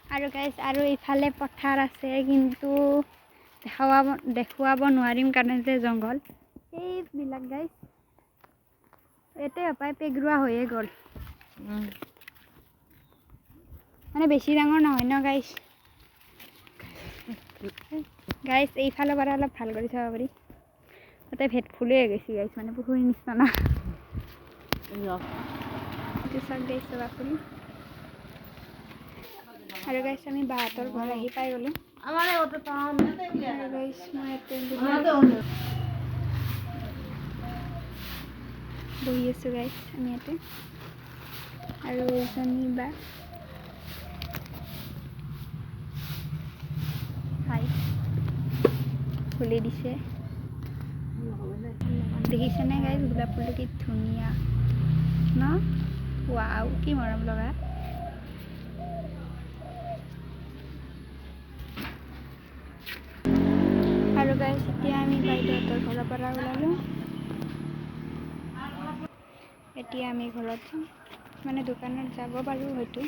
আৰু গাইজ আৰু ইফালে পথাৰ আছে কিন্তু দেখুৱাব নোৱাৰিম কাৰণ যে জংঘল এইবিলাক গাইজ এতে অপায় পেগৰুৱা হৈয়ে গ'ল মানে বেছি ডাঙৰ নহয় ন গাইজ এইফালৰ পৰা অলপ ভাল কৰি চাব পাৰি তাতে ভেট ফুলে গৈছে গাইজ মানে পুখুৰীৰ নিচিনা এইটো চাওক গাইজ চাবা ফুল আৰু গাইজ আমি বাহঁতৰ ঘৰ আহি পাই গ'লোঁ আৰু গাইজ মই বহি আছোঁ গাইজ আমি ইয়াতে আৰু এজনী বা হাই ফুলি দিছে দেখিছেনে গাইজ গোলাপ ফুলটো কি ধুনীয়া ন ৱাও কি মৰম লগা আৰু গাইজ এতিয়া আমি বাইদেউহঁতৰ ঘৰৰ পৰা ওলালোঁ এতিয়া আমি ঘৰত যাম মানে দোকানত যাব পাৰোঁ হয়তো